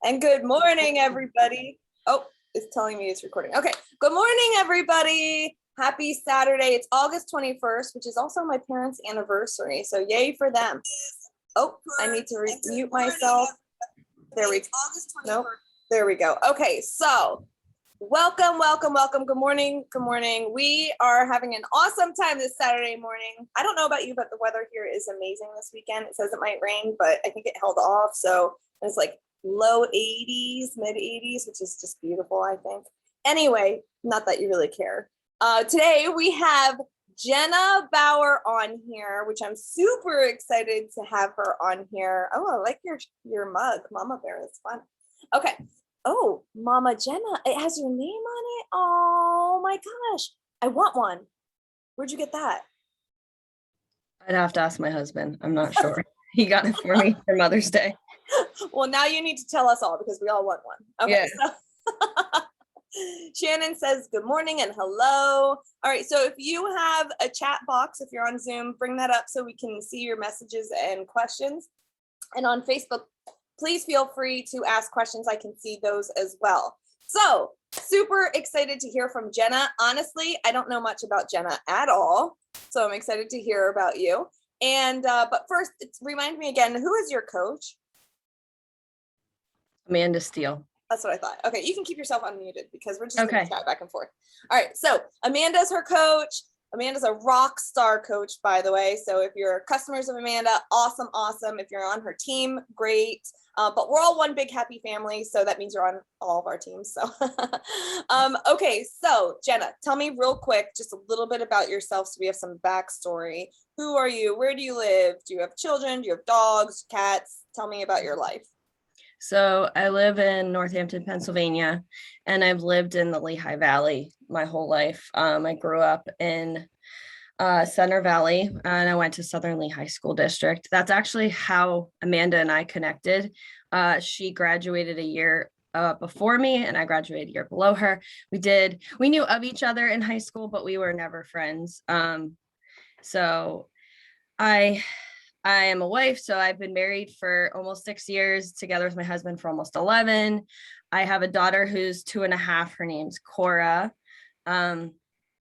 And good morning, everybody. Oh, it's telling me it's recording. Okay. Good morning, everybody. Happy Saturday. It's August 21st, which is also my parents' anniversary. So yay for them. Oh, I need to mute myself. There we go. Nope. There we go. Okay. So welcome. Good morning. We are having an awesome time this Saturday morning. I don't know about you, but the weather here is amazing this weekend. It says it might rain, but I think it held off. So it's like low 80s, mid 80s, which is just beautiful, I think. Anyway, not that you really care. Today we have Jenna Bauer on here, which I'm super excited to have her on here. Oh, I like your mug, Mama Bear. That's fun. Okay. Oh, Mama Jenna, it has your name on it. Oh my gosh, I want one. Where'd you get that? I'd have to ask my husband. I'm not sure. He got it for me for Mother's Day. Well, now you need to tell us all because we all want one. Okay. Yeah. So Shannon says good morning and hello. All right. So if you have a chat box, if you're on Zoom, bring that up so we can see your messages and questions. And on Facebook, please feel free to ask questions. I can see those as well. So super excited to hear from Jenna. Honestly, I don't know much about Jenna at all. So I'm excited to hear about you. And but first, remind me again, who is your coach? Amanda Steele. That's what I thought. Okay, you can keep yourself unmuted because we're just going to chat back and forth. All right, so Amanda's her coach. Amanda's a rock star coach, by the way. So if you're customers of Amanda, awesome. If you're on her team, great. But we're all one big happy family, so that means you're on all of our teams. So, okay, so Jenna, tell me real quick, just a little bit about yourself so we have some backstory. Who are you? Where do you live? Do you have children? Do you have dogs, cats? Tell me about your life. So I live in Northampton, Pennsylvania, and I've lived in the Lehigh Valley my whole life. I grew up in Center Valley, and I went to Southern Lehigh School District. That's actually how Amanda and I connected. She graduated a year before me, and I graduated a year below her. We knew of each other in high school, but we were never friends. So I am a wife, so I've been married for almost 6 years, together with my husband for almost 11. I have a daughter who's 2.5. Her name's Cora.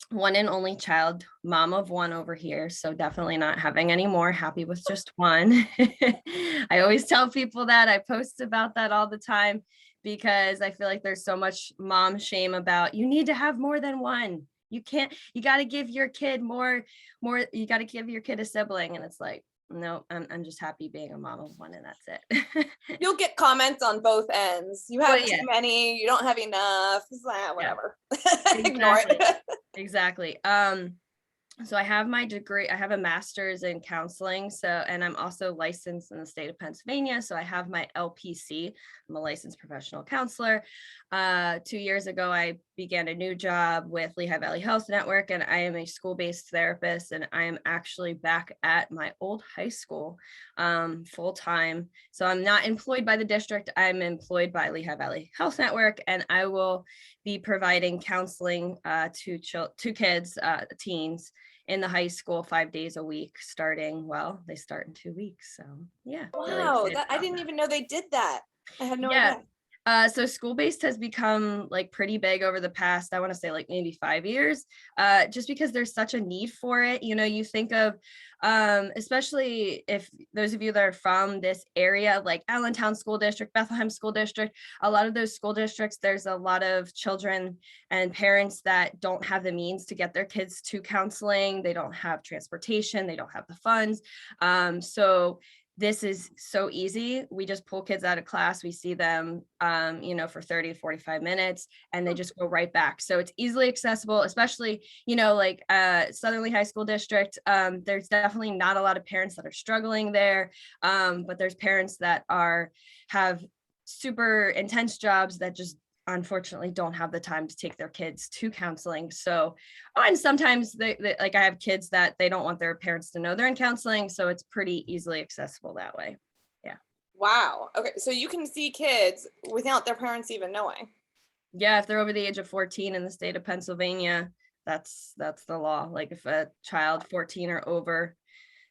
One and only child, mom of one over here, so definitely not having any more, happy with just one. I always tell people that. I post about that all the time because I feel like there's so much mom shame about you need to have more than one. You got to give your kid more, you got to give your kid a sibling. And it's like, no, I'm just happy being a mom of one, and that's it. You'll get comments on both ends. You have too many, you don't have enough, whatever. Yeah. Ignore it. Exactly. So I have my degree, I have a master's in counseling. And I'm also licensed in the state of Pennsylvania. So I have my LPC. I'm a licensed professional counselor. 2 years ago, I began a new job with Lehigh Valley Health Network, and I am a school-based therapist, and I am actually back at my old high school full-time. So I'm not employed by the district. I'm employed by Lehigh Valley Health Network, and I will be providing counseling to kids, teens, in the high school 5 days a week starting, they start in 2 weeks. So yeah. Wow, really I didn't even know they did that. I had no idea. So school-based has become like pretty big over the past, I want to say like maybe 5 years, just because there's such a need for it. You know, you think of, especially if those of you that are from this area, like Allentown School District, Bethlehem School District, a lot of those school districts, there's a lot of children and parents that don't have the means to get their kids to counseling. They don't have transportation. They don't have the funds. So this is so easy. We just pull kids out of class. We see them, for 30 to 45 minutes, and they just go right back. So it's easily accessible, especially, like Southern Lehigh School District. There's definitely not a lot of parents that are struggling there, but there's parents that have super intense jobs that just unfortunately don't have the time to take their kids to counseling. So, and sometimes like I have kids that they don't want their parents to know they're in counseling. So it's pretty easily accessible that way. Yeah. Wow. Okay. So you can see kids without their parents even knowing. Yeah. If they're over the age of 14 in the state of Pennsylvania, that's the law. Like if a child 14 or over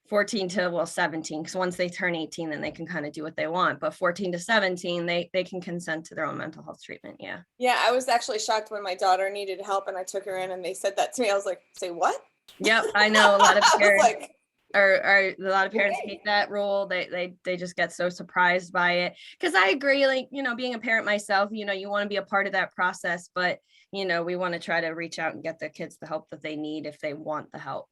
14 to, well, 17, because once they turn 18, then they can kind of do what they want. But 14 to 17, they can consent to their own mental health treatment. Yeah. Yeah, I was actually shocked when my daughter needed help and I took her in and they said that to me. I was like, say what? Yep. I know a lot of I was parents like, a lot of parents okay. hate that rule. They just get so surprised by it. Because I agree, like, being a parent myself, you want to be a part of that process, but we want to try to reach out and get the kids the help that they need if they want the help.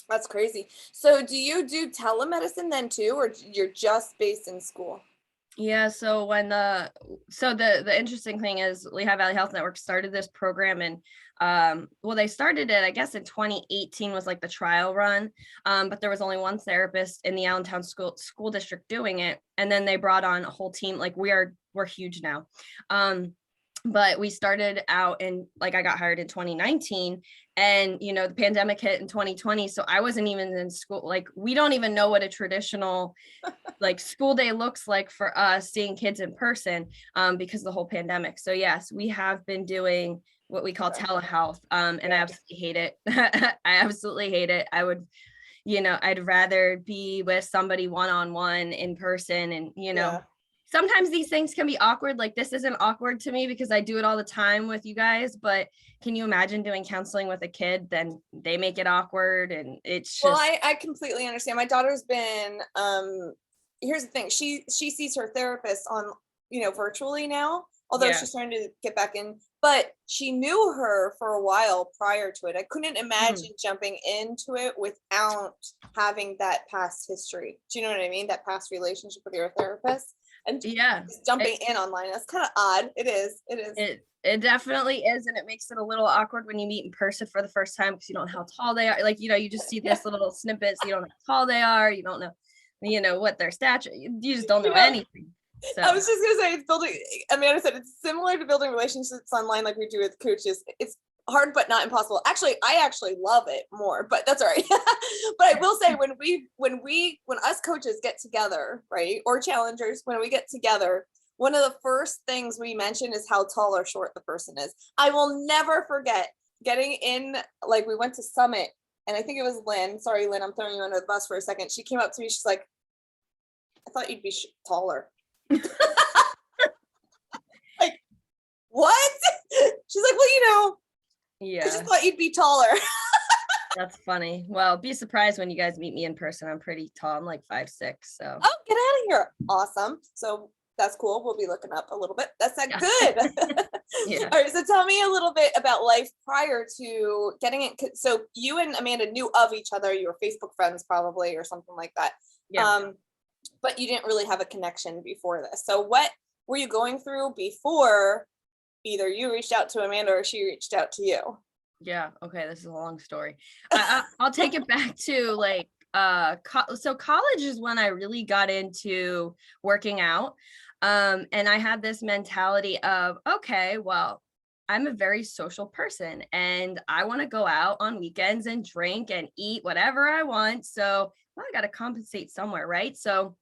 That's crazy. So do you do telemedicine then too, or you're just based in school? Yeah, so the interesting thing is Lehigh Valley Health Network started this program, and well, they started it, I guess, in 2018 was like the trial run, but there was only one therapist in the Allentown school district doing it, and then they brought on a whole team. Like we're huge now. But we started out and like I got hired in 2019, and the pandemic hit in 2020, so I wasn't even in school. Like we don't even know what a traditional like school day looks like for us, seeing kids in person, because of the whole pandemic. So yes, we have been doing what we call telehealth, and I absolutely hate it. I absolutely hate it. I would, I'd rather be with somebody one-on-one in person, and sometimes these things can be awkward. Like this isn't awkward to me because I do it all the time with you guys, but can you imagine doing counseling with a kid? Then they make it awkward, and it's just. Well, I completely understand. My daughter's been here's the thing. She sees her therapist on, virtually now, although she's trying to get back in, but she knew her for a while prior to it. I couldn't imagine jumping into it without having that past history. Do you know what I mean? That past relationship with your therapist. And just jumping in online, that's kind of odd. It is. It definitely is, and it makes it a little awkward when you meet in person for the first time because you don't know how tall they are. Like, you just see this little snippets. You don't know how tall they are. You don't know, what their stature. You just don't know anything. So I was just gonna say, it's building. Amanda said it's similar to building relationships online, like we do with coaches. It's hard, but not impossible. Actually, I actually love it more, but that's all right. But I will say, when us coaches get together, right, or challengers, when we get together, one of the first things we mention is how tall or short the person is. I will never forget getting in, like we went to Summit, and I think it was Lynn. Sorry, Lynn, I'm throwing you under the bus for a second. She came up to me. She's like, I thought you'd be taller. Like, what? She's like, well, I just thought you'd be taller. That's funny. Well, be surprised when you guys meet me in person. I'm pretty tall. I'm like 5'6". So. Oh, get out of here. Awesome. So that's cool. We'll be looking up a little bit. That's not good. Yeah. All right. So tell me a little bit about life prior to getting it. So you and Amanda knew of each other. You were Facebook friends probably, or something like that. Yeah. But you didn't really have a connection before this. So what were you going through before either you reached out to Amanda or she reached out to you? Yeah. Okay. This is a long story. I'll take it back to like, so college is when I really got into working out. And I had this mentality of, okay, well, I'm a very social person and I want to go out on weekends and drink and eat whatever I want. So I got to compensate somewhere, right? So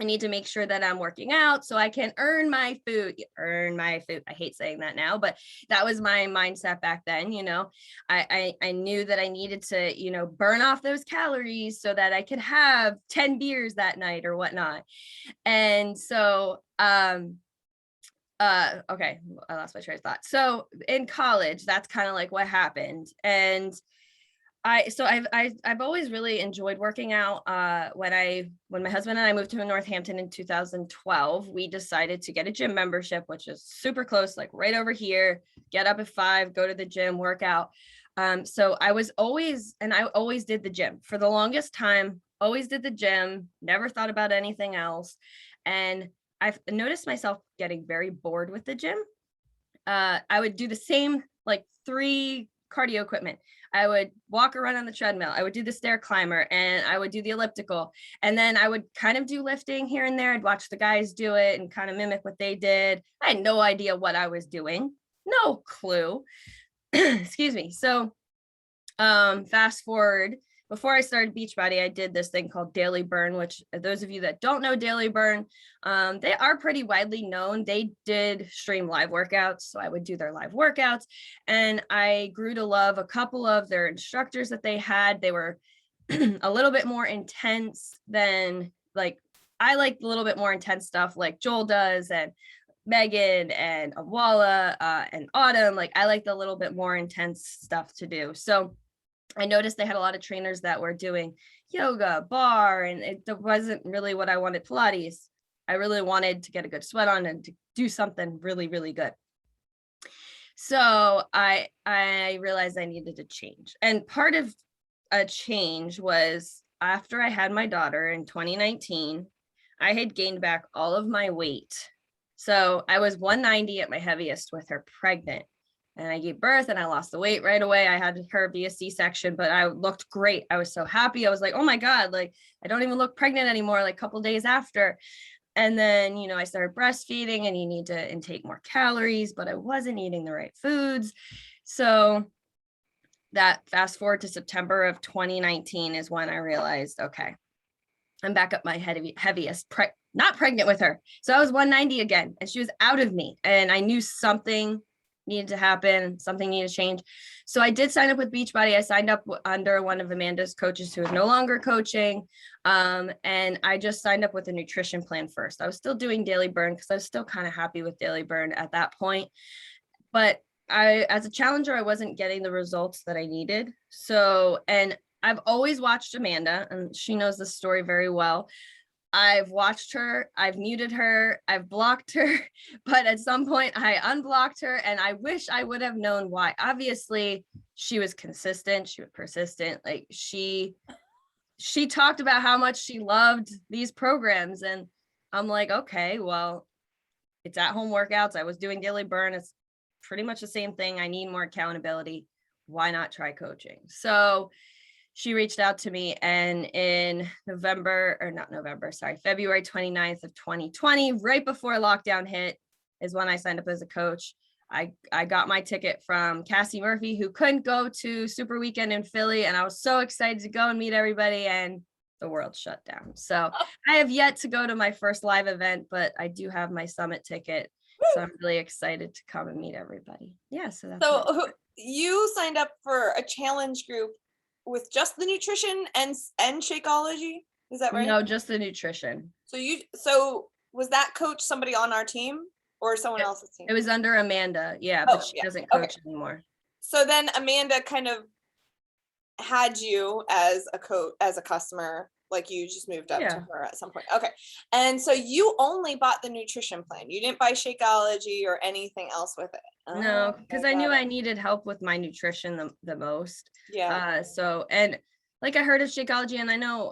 I need to make sure that I'm working out so I can earn my food. I hate saying that now, but that was my mindset back then. I knew that I needed to, burn off those calories so that I could have 10 beers that night or whatnot. And so, okay, I lost my train of thought. So in college, that's kind of like what happened. And I've always really enjoyed working out. When my husband and I moved to Northampton in 2012, we decided to get a gym membership, which is super close, like right over here. Get up at 5, go to the gym, work out. So I always did the gym for the longest time. Always did the gym. Never thought about anything else. And I've noticed myself getting very bored with the gym. I would do the same like 3 cardio equipment. I would walk around on the treadmill. I would do the stair climber and I would do the elliptical. And then I would kind of do lifting here and there. I'd watch the guys do it and kind of mimic what they did. I had no idea what I was doing. No clue. Excuse me. So fast forward, before I started Beachbody, I did this thing called Daily Burn, which those of you that don't know Daily Burn, they are pretty widely known. They did stream live workouts, so I would do their live workouts. And I grew to love a couple of their instructors that they had. They were a little bit more intense than like, I like a little bit more intense stuff like Joel does and Megan and Awala and Autumn. Like I like the little bit more intense stuff to do. So I noticed they had a lot of trainers that were doing yoga, bar, and it wasn't really what I wanted. Pilates. I really wanted to get a good sweat on and to do something really, really good. So I realized I needed to change. And part of a change was after I had my daughter in 2019, I had gained back all of my weight. So I was 190 at my heaviest with her pregnant. And I gave birth and I lost the weight right away. I had her be a C-section, but I looked great. I was so happy. I was like, oh my God, like I don't even look pregnant anymore, like a couple days after. And then, I started breastfeeding and you need to intake more calories, but I wasn't eating the right foods. So that fast forward to September of 2019 is when I realized, okay, I'm back up my heaviest, not pregnant with her. So I was 190 again and she was out of me and I knew something needed to happen, something needed to change. So I did sign up with Beachbody. I signed up under one of Amanda's coaches who is no longer coaching. And I just signed up with a nutrition plan first. I was still doing daily burn because I was still kind of happy with daily burn at that point. But as a challenger, I wasn't getting the results that I needed. So, and I've always watched Amanda and she knows the story very well. I've watched her, I've muted her, I've blocked her, but at some point I unblocked her and I wish I would have known why. Obviously, she was consistent, she was persistent. Like she talked about how much she loved these programs and I'm like, okay, well, it's at home workouts. I was doing daily burn. It's pretty much the same thing. I need more accountability. Why not try coaching? So she reached out to me and in February 29th of 2020, right before lockdown hit is when I signed up as a coach. I got my ticket from Cassie Murphy, who couldn't go to Super Weekend in Philly. And I was so excited to go and meet everybody and the world shut down. So I have yet to go to my first live event, but I do have my summit ticket. So I'm really excited to come and meet everybody. Yeah. So that's you signed up for a challenge group with just the nutrition and Shakeology. Is that right? No, just the nutrition. So was that coach somebody on our team or someone else's team? It was under Amanda. Yeah, but she doesn't coach anymore. So then Amanda kind of had you as a coach, as a customer, like you just moved up to her at some point. Okay. And so you only bought the nutrition plan. You didn't buy Shakeology or anything else with it. No, because I knew I needed help with my nutrition the most. Yeah. So, and like I heard of Shakeology and I know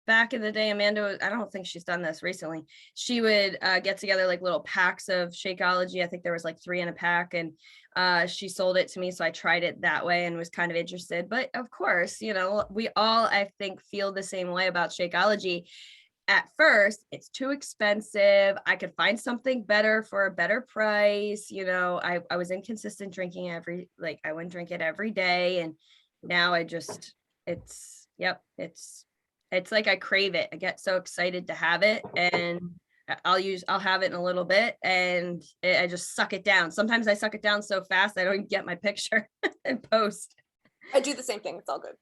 back in the day, Amanda, I don't think she's done this recently. She would get together like little packs of Shakeology. I think there was like 3 in a pack and she sold it to me. So I tried it that way and was kind of interested. But of course, we all, I think, feel the same way about Shakeology. At first, it's too expensive. I could find something better for a better price. I was inconsistent drinking I wouldn't drink it every day. And now it's like I crave it. I get so excited to have it and I'll have it in a little bit and I just suck it down. Sometimes I suck it down so fast I don't even get my picture and post. I do the same thing. It's all good.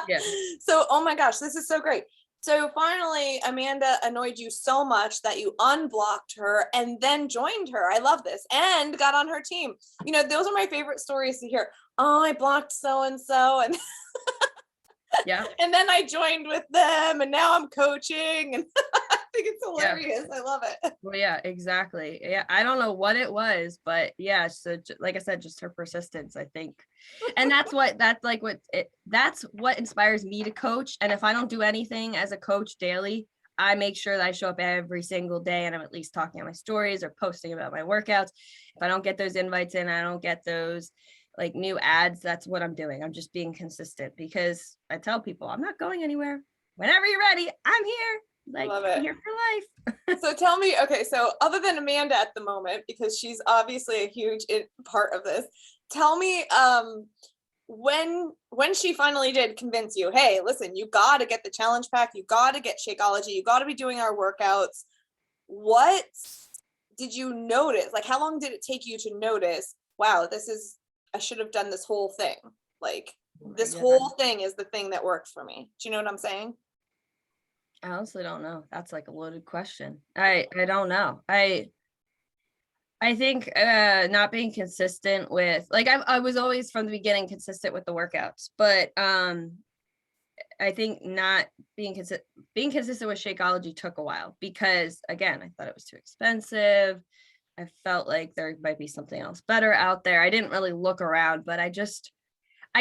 Yeah. So, oh my gosh, this is so great. So finally, Amanda annoyed you so much that you unblocked her and then joined her. I love this. And got on her team. Those are my favorite stories to hear. Oh, I blocked so-and-so and yeah. And then I joined with them and now I'm coaching and I think it's hilarious. Yeah. I love it. Well, yeah, exactly. Yeah. I don't know what it was, but yeah. So like I said, just her persistence, I think. And that's what inspires me to coach. And if I don't do anything as a coach daily, I make sure that I show up every single day and I'm at least talking on my stories or posting about my workouts. If I don't get those invites in, I don't get those like new ads, that's what I'm doing. I'm just being consistent because I tell people I'm not going anywhere. Whenever you're ready, I'm here. Like, love it. I'm here for life. So tell me, okay, so other than Amanda at the moment, because she's obviously a huge part of this, tell me when she finally did convince you, hey, listen, you got to get the challenge pack, you got to get Shakeology, you got to be doing our workouts. What did you notice? Like, how long did it take you to notice, wow, I should have done this whole thing? Like, Oh my This God. whole thing is the thing that works for me. Do you know what I'm saying? I honestly don't know. That's like a loaded question. I don't know. I think not being consistent with, like, I was always from the beginning consistent with the workouts, but I think not being consistent with Shakeology took a while because, again, I thought it was too expensive. I felt like there might be something else better out there. I didn't really look around, but I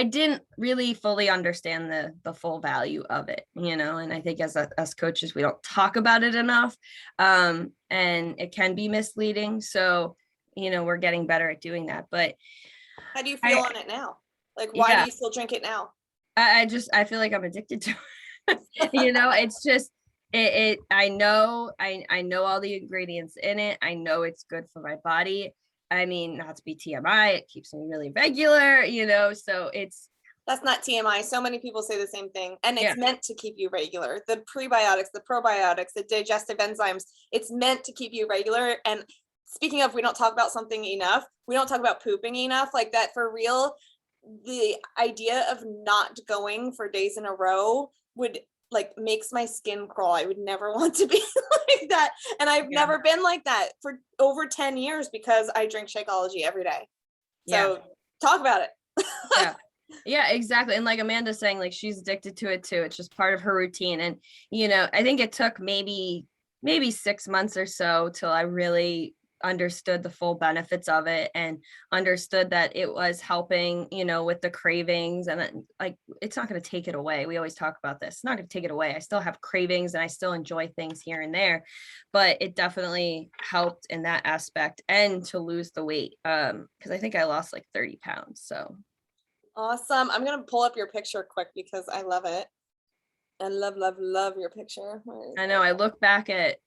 didn't really fully understand the full value of it, and I think as coaches, we don't talk about it enough. And it can be misleading. So, we're getting better at doing that. But How do you feel on it now? Like, why yeah, do you still drink it now? I feel like I'm addicted to it. It's just I know all the ingredients in it. I know it's good for my body. I mean, not to be TMI, it keeps me really regular, so That's not TMI. So many people say the same thing. And it's yeah, meant to keep you regular. The prebiotics, the probiotics, the digestive enzymes, it's meant to keep you regular. And speaking of, we don't talk about something enough. We don't talk about pooping enough. Like that for real. The idea of not going for days in a row would like makes my skin crawl. I would never want to be like that. And I've yeah, never been like that for over 10 years because I drink Shakeology every day. yeah, So talk about it. yeah. Yeah, exactly. And like Amanda's saying, like she's addicted to it too. It's just part of her routine. And I think it took maybe 6 months or so till I really understood the full benefits of it and understood that it was helping, with the cravings. And like it's not going to take it away. We always talk about this. It's not going to take it away. I still have cravings and I still enjoy things here and there, but it definitely helped in that aspect and to lose the weight. Because I think I lost like 30 pounds. So Awesome. I'm gonna pull up your picture quick because I love it. And love your picture. I know I look back at,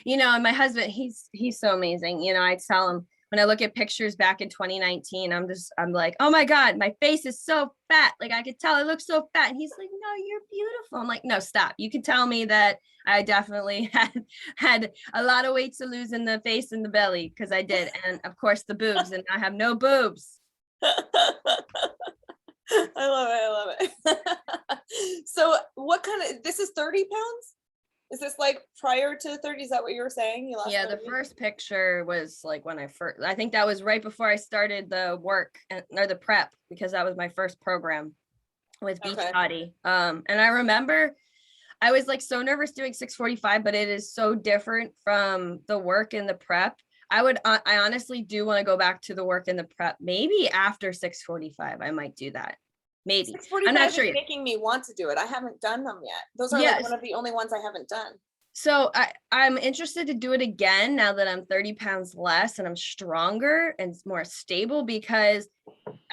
and my husband, he's so amazing. I tell him when I look at pictures back in 2019, I'm like, oh my God, my face is so fat. Like I could tell I look so fat. And he's like, no, you're beautiful. I'm like, no, stop. You can tell me that I definitely had a lot of weight to lose in the face and the belly because I did. And of course the boobs, and I have no boobs. I love it. So what this is 30 pounds? Is this like prior to 30? Is that what you were saying? You lost Yeah, 30? the first picture was like when I think that was right before I started the work or the prep, because that was my first program with Beachbody. And I remember I was like so nervous doing 645, but it is so different from the work and the prep. I honestly do want to go back to the work and the prep. Maybe after 645, I might do that. Maybe. I'm not 645 sure is yet. making me want to do it. I haven't done them yet. Those are like Yes. one of the only ones I haven't done. So I'm interested to do it again now that I'm 30 pounds less and I'm stronger and more stable, because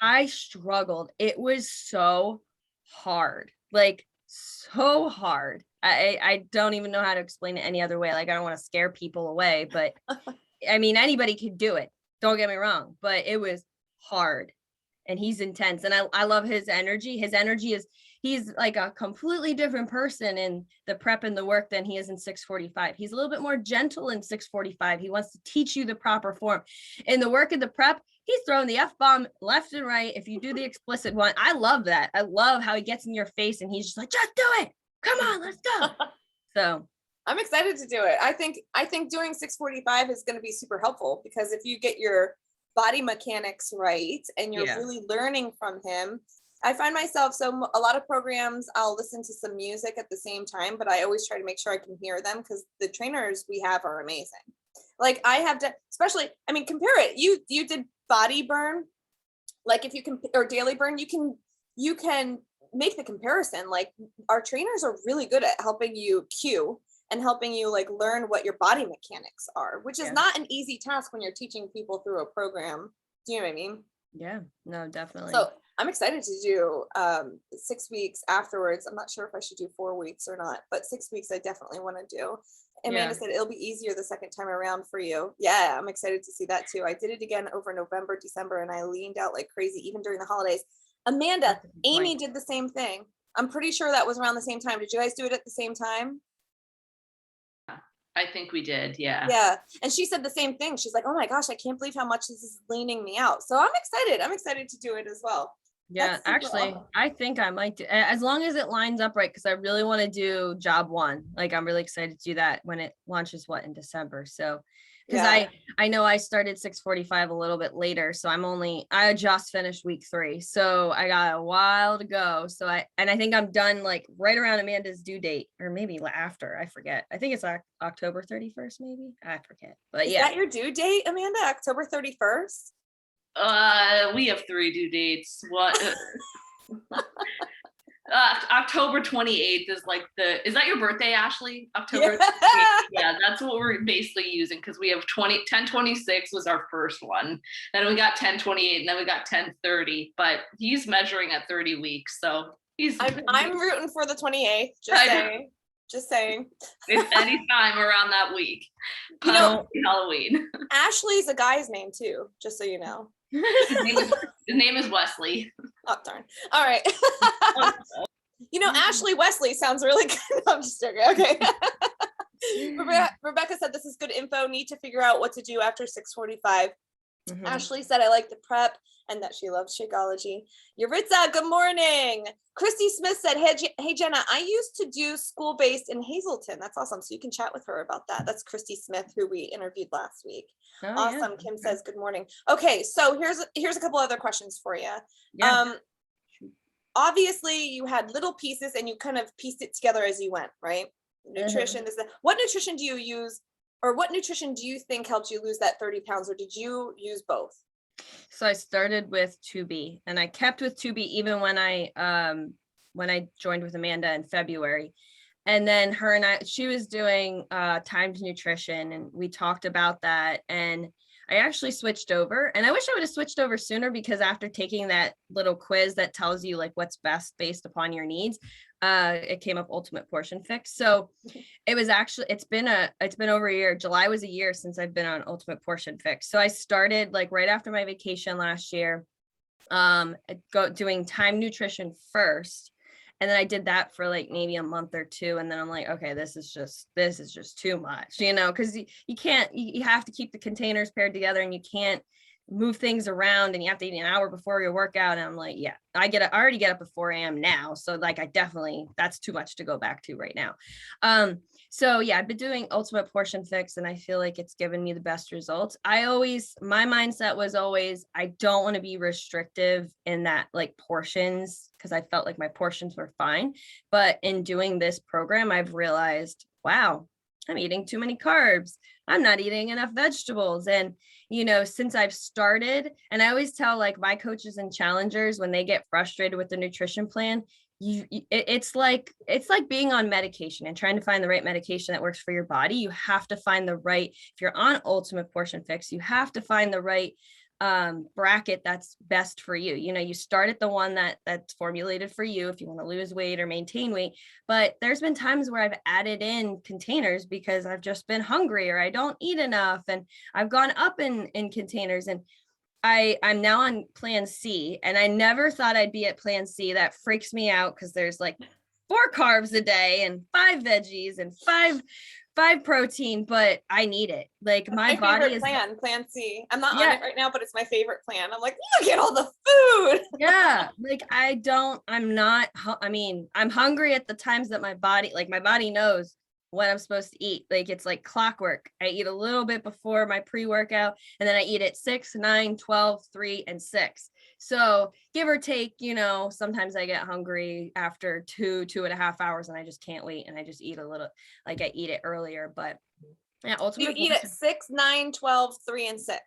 I struggled. It was so hard, like so hard. I don't even know how to explain it any other way. Like I don't want to scare people away, but I mean, anybody could do it. Don't get me wrong, but it was hard. And he's intense. And I love his energy. His energy he's like a completely different person in the prep and the work than he is in 645. He's a little bit more gentle in 645. He wants to teach you the proper form. In the work and the prep, he's throwing the F-bomb left and right. If you do the explicit one, I love that. I love how he gets in your face and he's just like, just do it. Come on, let's go. So I'm excited to do it. I think doing 645 is going to be super helpful because if you get your body mechanics right and you're really learning from him, I find myself, so a lot of programs I'll listen to some music at the same time, but I always try to make sure I can hear them because the trainers we have are amazing. Like I have to, especially, I mean, compare it. You did body burn, like if you can, or daily burn, you can make the comparison. Like our trainers are really good at helping you cue and helping you like learn what your body mechanics are, which is not an easy task when you're teaching people through a program. Do you know what I mean? Yeah, no, definitely. So I'm excited to do 6 weeks afterwards. I'm not sure if I should do 4 weeks or not, but 6 weeks I definitely want to do. Amanda said it'll be easier the second time around for you. Yeah, I'm excited to see that too. I did it again over November, December, and I leaned out like crazy even during the holidays. Amanda, Amy did the same thing. I'm pretty sure that was around the same time. Did you guys do it at the same time? I think we did. Yeah. Yeah. And she said the same thing. She's like, oh my gosh, I can't believe how much this is leaning me out. So I'm excited. I'm excited to do it as well. Yeah, That's super actually, awesome. I think I might do, as long as it lines up right, because I really want to do job one. Like, I'm really excited to do that when it launches, in December. So, because Yeah. I know I started 6:45 a little bit later, so I just finished week 3, so I got a while to go. So I think I'm done like right around Amanda's due date, or maybe after. I forget. I think it's October 31st, maybe. I forget, but Is yeah. that your due date, Amanda? October 31st? We have 3 due dates. What? October 28th is like is that your birthday, Ashley? October 28th. Yeah, that's what we're basically using, because we have 1026 was our first one. Then we got 1028, and then we got 1030. But he's measuring at 30 weeks, so I'm rooting for the 28th. Just saying. Just saying. It's any time around that week. You know, Halloween. Ashley's a guy's name too, just so you know. His name is Wesley. Oh, darn. All right. You know, Ashley Wesley sounds really good. No, I'm just joking. Okay. Rebecca said this is good info. Need to figure out what to do after 6:45. Mhm. Ashley said I like the prep and that she loves Shakeology. Yuritsa, good morning. Christy Smith said, hey Jenna, I used to do school-based in Hazleton. That's awesome. So you can chat with her about that. That's Christy Smith, who we interviewed last week. Oh, Awesome. yeah. Kim says, good morning. Okay, so here's a couple other questions for you. Yeah. Obviously you had little pieces and you kind of pieced it together as you went, right? Nutrition, what nutrition do you use, or what nutrition do you think helped you lose that 30 pounds, or did you use both? So I started with 2B, and I kept with 2B even when I joined with Amanda in February. And then she was doing timed nutrition, and we talked about that. And I actually switched over, and I wish I would have switched over sooner, because after taking that little quiz that tells you like what's best based upon your needs, it came up Ultimate Portion Fix. So it was actually, it's been over a year. July was a year since I've been on Ultimate Portion Fix. So I started like right after my vacation last year, doing time nutrition first. And then I did that for like maybe a month or 2. And then I'm like, okay, this is just too much, because you have to keep the containers paired together, and you can't move things around, and you have to eat an hour before your workout. And I'm like, yeah, I already get up at 4 a.m. now. So like, that's too much to go back to right now. So yeah, I've been doing Ultimate Portion Fix, and I feel like it's given me the best results. My mindset was always, I don't want to be restrictive in that like portions, because I felt like my portions were fine. But in doing this program, I've realized, wow, I'm eating too many carbs. I'm not eating enough vegetables. And, since I've started, and I always tell like my coaches and challengers when they get frustrated with the nutrition plan, it's like being on medication and trying to find the right medication that works for your body. You have to find if you're on Ultimate Portion Fix, you have to find the right bracket that's best for you. You start at the one that's formulated for you if you want to lose weight or maintain weight. But there's been times where I've added in containers because I've just been hungry, or I don't eat enough, and I've gone up in containers. And I'm now on plan C, and I never thought I'd be at plan C. That freaks me out, because there's like 4 carbs a day and 5 veggies and 5 protein, but I need it. Like my body is plan C. I'm not on it right now, but it's my favorite plan. I'm like, look at all the food. Yeah, like I'm hungry at the times that my body knows what I'm supposed to eat. Like it's like clockwork. I eat a little bit before my pre-workout, and then I eat at 6, 9, 12, 3, and 6. So give or take, sometimes I get hungry after 2.5 hours, and I just can't wait, and I just eat a little, like I eat it earlier. But yeah, ultimately you eat at 6, 9, 12, 3, and 6.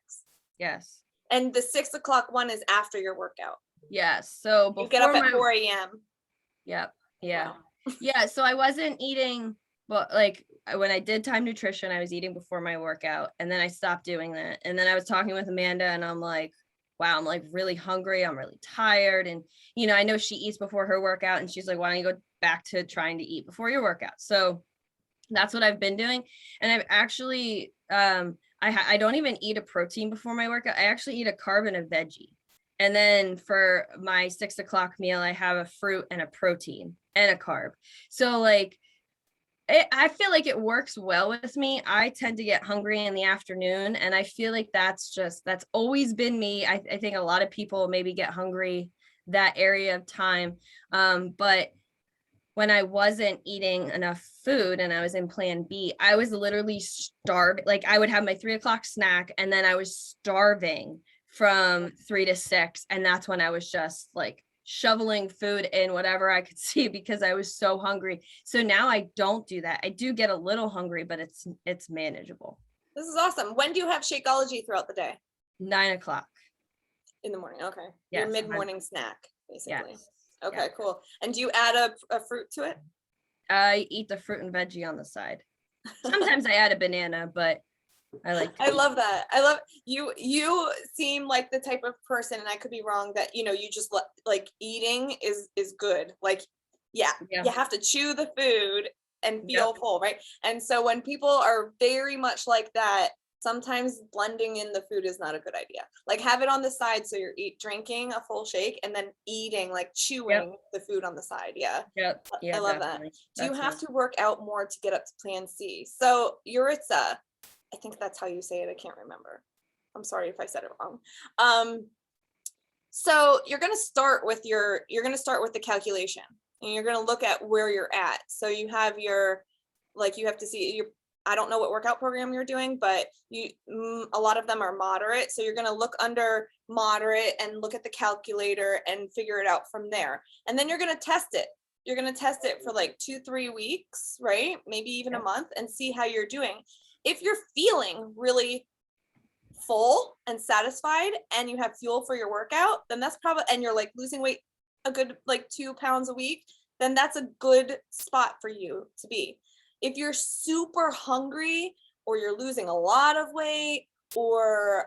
Yes. And the 6 o'clock one is after your workout. Yes. So before you get up at 4 a.m. Yep. Yeah. Wow. Yeah. So I wasn't eating. Well, like when I did time nutrition, I was eating before my workout, and then I stopped doing that. And then I was talking with Amanda, and I'm like, wow, I'm like really hungry. I'm really tired. And, I know she eats before her workout, and she's like, why don't you go back to trying to eat before your workout? So that's what I've been doing. And I've actually, I don't even eat a protein before my workout. I actually eat a carb and a veggie. And then for my 6 o'clock meal, I have a fruit and a protein and a carb. So like, I feel like it works well with me. I tend to get hungry in the afternoon, and I feel like that's always been me. I think a lot of people maybe get hungry that area of time. But when I wasn't eating enough food and I was in plan B, I was literally starving. Like I would have my 3 o'clock snack and then I was starving from 3 to 6. And that's when I was just like shoveling food in whatever I could see because I was so hungry. So now I don't do that. I do get a little hungry, but it's manageable. This is awesome. When do you have Shakeology throughout the day? 9 o'clock. In the morning. Okay. Yes, Your mid-morning snack, basically. Yes. Okay, Yeah. cool. And do you add a fruit to it? I eat the fruit and veggie on the side. Sometimes I add a banana, but I like I love that. I love you seem like the type of person, and I could be wrong, that you just like eating is good. Like, yeah, you have to chew the food and feel full, right? And so when people are very much like that, sometimes blending in the food is not a good idea. Like have it on the side so you're drinking a full shake and then eating, like chewing the food on the side. Yeah. Yep. Yeah, I love definitely. that. Do you have me. to work out more to get up to plan C? So Yuritsa, I think that's how you say it. I can't remember. I'm sorry if I said it wrong. So you're going to start with the calculation, and you're going to look at where you're at. So you have you have to see I don't know what workout program you're doing, but a lot of them are moderate. So you're going to look under moderate and look at the calculator and figure it out from there. And then you're going to test it. You're going to test it for like 2-3 weeks, right? Maybe even a month, and see how you're doing. If you're feeling really full and satisfied and you have fuel for your workout, then that's probably, and you're like losing weight a good like 2 pounds a week, then that's a good spot for you to be. If you're super hungry, or you're losing a lot of weight, or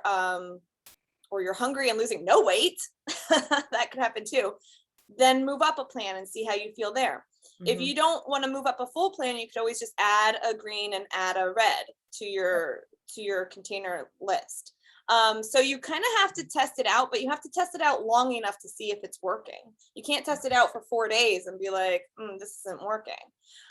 you're hungry and losing no weight, that could happen too, then move up a plan and see how you feel there. If you don't want to move up a full plan, you could always just add a green and add a red to your container list. So you kind of have to test it out, but you have to test it out long enough to see if it's working. You can't test it out for 4 days and be like, this isn't working.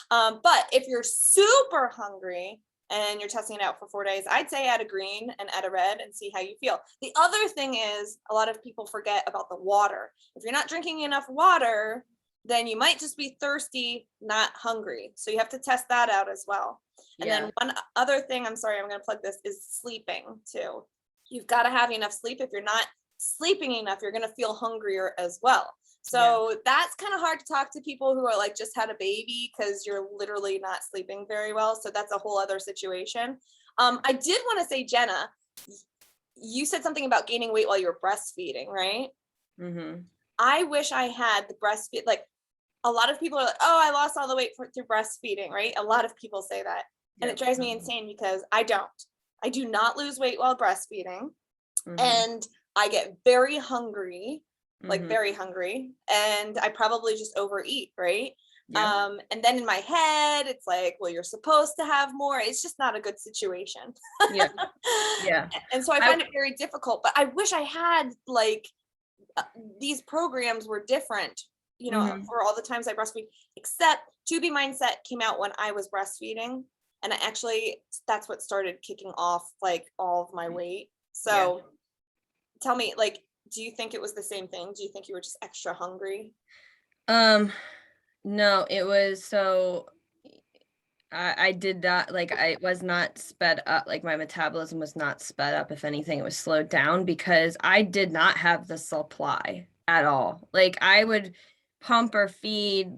But if you're super hungry and you're testing it out for 4 days, I'd say add a green and add a red and see how you feel. The other thing is, a lot of people forget about the water. If you're not drinking enough water, then you might just be thirsty, not hungry. So you have to test that out as well. And then one other thing, I'm sorry, I'm going to plug this, is sleeping too. You've got to have enough sleep. If you're not sleeping enough, you're going to feel hungrier as well. So that's kind of hard to talk to people who are like just had a baby, because you're literally not sleeping very well. So that's a whole other situation. I did want to say, Jenna, you said something about gaining weight while you were breastfeeding, right? Mm-hmm. I wish I had the breastfeed. Like a lot of people are like, oh, I lost all the weight through breastfeeding, right? A lot of people say that. And it drives me insane, because I do not lose weight while breastfeeding. And I get very hungry, like very hungry, and I probably just overeat, right? And then in my head, it's like, well, you're supposed to have more. It's just not a good situation. And so I find it very difficult, but I wish I had like these programs were different, for all the times I breastfeed, except To Be Mindset came out when I was breastfeeding. And that's what started kicking off like all of my weight. So tell me, like, do you think it was the same thing? Do you think you were just extra hungry? No, it was, so I did not, like, I was not sped up, like my metabolism was not sped up. If anything, it was slowed down, because I did not have the supply at all. Like I would pump or feed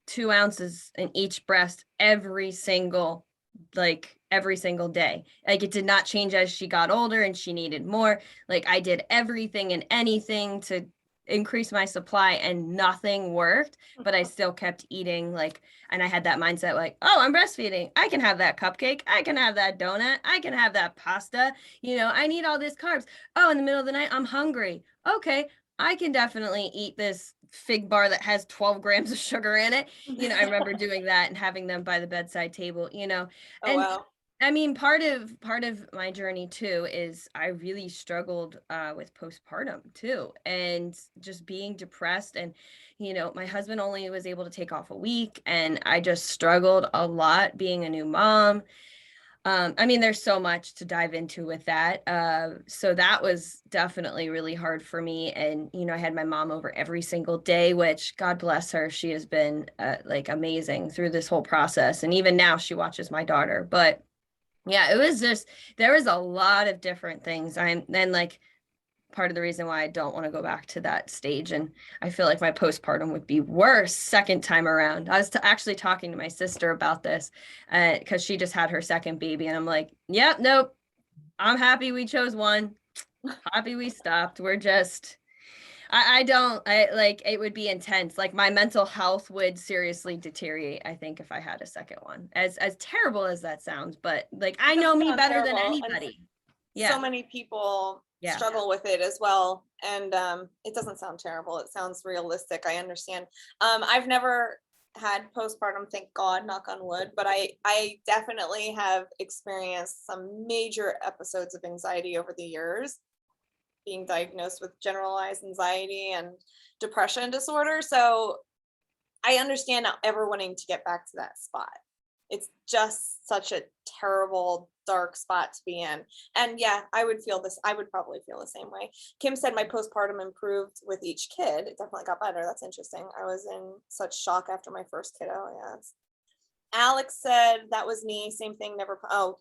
2 ounces in each breast every single day. Like it did not change as she got older and she needed more. Like I did everything and anything to increase my supply and nothing worked, but I still kept eating, like, and I had that mindset like, oh, I'm breastfeeding, I can have that cupcake, I can have that donut, I can have that pasta, I need all this carbs. Oh, in the middle of the night, I'm hungry. Okay, I can definitely eat this fig bar that has 12 grams of sugar in it. I remember doing that and having them by the bedside table, Oh, and wow. I mean, part of my journey too is I really struggled with postpartum too, and just being depressed. And, my husband only was able to take off a week, and I just struggled a lot being a new mom. I mean, there's so much to dive into with that. So that was definitely really hard for me. And, you know, I had my mom over every single day, which God bless her. She has been like amazing through this whole process. And even now she watches my daughter. But yeah, it was just, there was a lot of different things. Then like, part of the reason why I don't want to go back to that stage. And I feel like my postpartum would be worse second time around. I was actually talking to my sister about this because she just had her second baby. And I'm like, yep, nope, I'm happy we chose one. Happy we stopped. We're just, I like, it would be intense. Like my mental health would seriously deteriorate, I think, if I had a second one. As terrible as that sounds, but like, I know me better than anybody. Yeah. So many people Yeah. struggle with it as well. And it doesn't sound terrible. It sounds realistic. I understand. I've never had postpartum, thank God, knock on wood, but I definitely have experienced some major episodes of anxiety over the years, being diagnosed with generalized anxiety and depression disorder. So I understand not ever wanting to get back to that spot. It's just such a terrible, dark spot to be in. And yeah, I would probably feel the same way. Kim said my postpartum improved with each kid. It definitely got better. That's interesting. I was in such shock after my first kiddo. Yes. Alex said that was me. Same thing.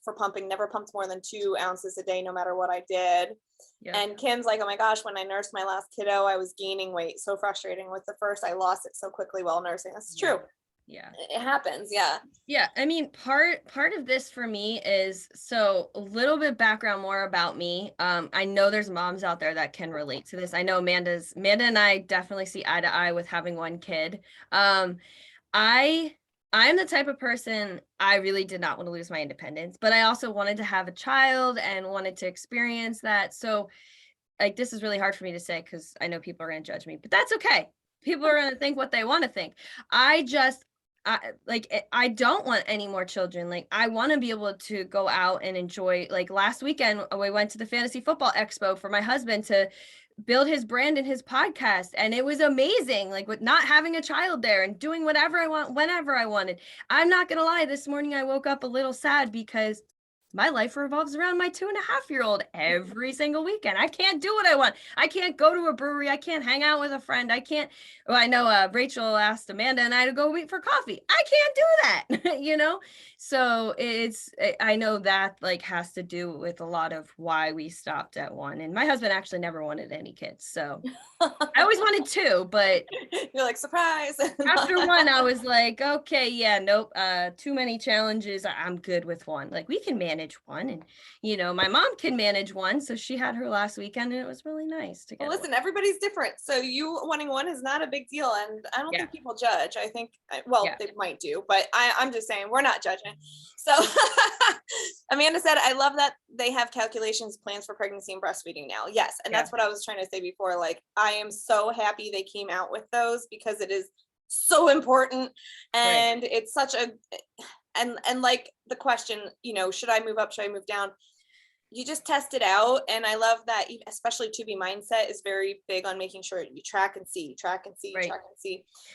For pumping, never pumped more than 2 ounces a day, no matter what I did. Yeah. And Kim's like, oh my gosh, when I nursed my last kiddo, I was gaining weight. So frustrating. With the first, I lost it so quickly while nursing. That's true. Yeah, it happens. Yeah. I mean, part of this for me is, so a little bit background more about me. I know there's moms out there that can relate to this. I know Amanda and I definitely see eye to eye with having one kid. I'm the type of person, I really did not want to lose my independence, but I also wanted to have a child and wanted to experience that. So like, this is really hard for me to say because I know people are going to judge me, but that's okay. People are going to think what they want to think. I don't want any more children. Like, I want to be able to go out and enjoy, like last weekend, we went to the Fantasy Football Expo for my husband to build his brand and his podcast. And it was amazing, like with not having a child there and doing whatever I want, whenever I wanted. I'm not going to lie. This morning I woke up a little sad because my life revolves around my 2.5-year-old every single weekend. I can't do what I want. I can't go to a brewery. I can't hang out with a friend. I can't, well, I know Rachel asked Amanda and I to go meet for coffee. I can't do that, you know? So I know that like has to do with a lot of why we stopped at 1. And my husband actually never wanted any kids. So I always wanted 2, but you're like, surprise. After 1, I was like, okay, yeah, nope. Too many challenges. I'm good with 1. Like, we can manage 1. And, you know, my mom can manage 1. So she had her last weekend and it was really nice to get. Well, listen, everybody's different. So you wanting 1 is not a big deal. And I don't think people judge. I think, they might do, but I'm just saying we're not judging. So Amanda said, I love that they have calculations, plans for pregnancy and breastfeeding now. Yes. And that's what I was trying to say before. Like, I am so happy they came out with those because it is so important. And it's such a, and like the question, you know, should I move up? Should I move down? You just test it out. And I love that, especially 2B mindset is very big on making sure you track and see.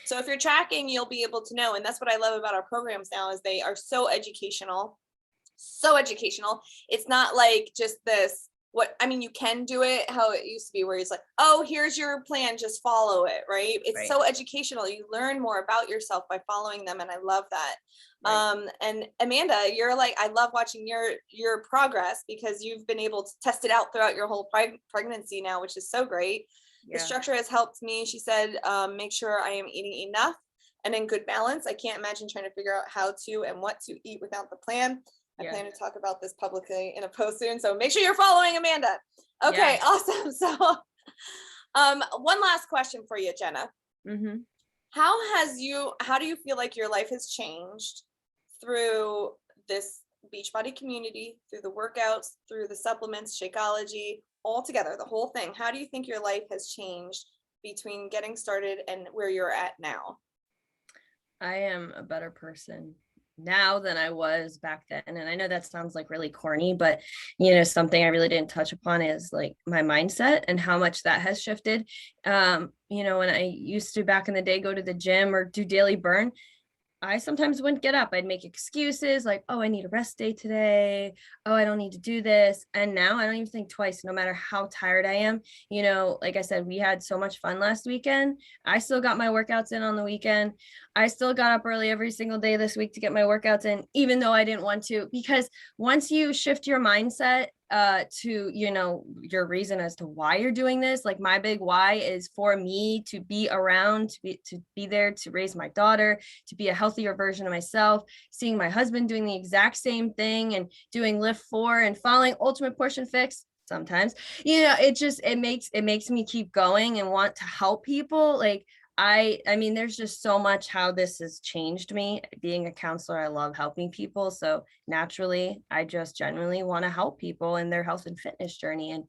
So if you're tracking, you'll be able to know. And that's what I love about our programs now is they are so educational. It's not like just this, you can do it how it used to be where it's like, oh, here's your plan, just follow it, right? It's so educational. You learn more about yourself by following them. And I love that. And Amanda, you're like, I love watching your progress because you've been able to test it out throughout your whole pregnancy now, which is so great. The structure has helped me. She said, make sure I am eating enough and in good balance. I can't imagine trying to figure out how to and what to eat without the plan. I plan to talk about this publicly in a post soon. So make sure you're following Amanda. Okay, awesome. So one last question for you, Jenna. Mm-hmm. How do you feel like your life has changed through this Beachbody community, through the workouts, through the supplements, Shakeology, all together, the whole thing? How do you think your life has changed between getting started and where you're at now? I am a better person now than I was back then. And I know that sounds like really corny, but you know, something I really didn't touch upon is like my mindset and how much that has shifted. You know, when I used to back in the day, go to the gym or do daily burn, I sometimes wouldn't get up. I'd make excuses like, oh, I need a rest day today. Oh, I don't need to do this. And now I don't even think twice, no matter how tired I am. You know, like I said, we had so much fun last weekend. I still got my workouts in on the weekend. I still got up early every single day this week to get my workouts in, even though I didn't want to, because once you shift your mindset to, you know, your reason as to why you're doing this, like my big why is for me to be around, to be there, to raise my daughter, to be a healthier version of myself, seeing my husband doing the exact same thing and doing lift 4 and following ultimate portion fix sometimes, you know, it makes me keep going and want to help people. Like I mean, there's just so much how this has changed me. Being a counselor, I love helping people. So naturally, I just genuinely want to help people in their health and fitness journey. And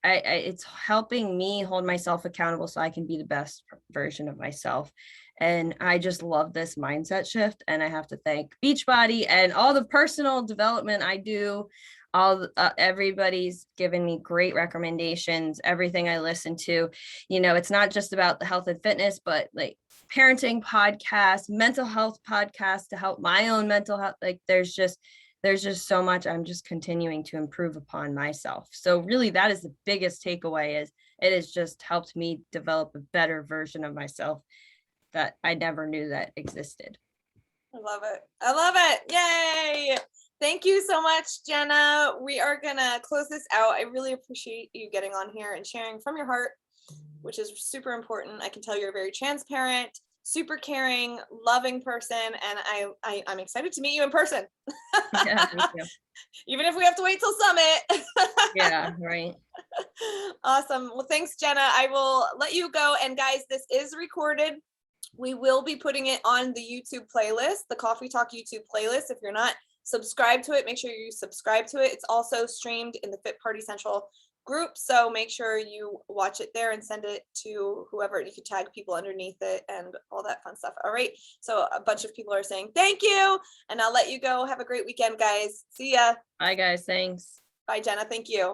it's helping me hold myself accountable so I can be the best version of myself. And I just love this mindset shift. And I have to thank Beachbody and all the personal development I do. Everybody's given me great recommendations, everything I listen to. You know, it's not just about the health and fitness, but like parenting podcasts, mental health podcasts to help my own mental health. Like there's just so much. I'm just continuing to improve upon myself. So really that is the biggest takeaway, is it has just helped me develop a better version of myself that I never knew that existed. I love it. I love it. Yay. Thank you so much, Jenna. We are gonna close this out. I really appreciate you getting on here and sharing from your heart, which is super important. I can tell you're a very transparent, super caring, loving person, and I'm excited to meet you in person. Yeah, me too. Even if we have to wait till summit. Yeah, right. Awesome. Well, thanks, Jenna. I will let you go. And guys, this is recorded. We will be putting it on the YouTube playlist, the Coffee Talk YouTube playlist. If you're not subscribed to it, make sure you subscribe to it. It's also streamed in the Fit Party Central group, so make sure you watch it there and send it to whoever. You could tag people underneath it and all that fun stuff. All right, so a bunch of people are saying thank you, and I'll let you go. Have a great weekend, guys. See ya. Bye guys, thanks. Bye, Jenna. Thank you.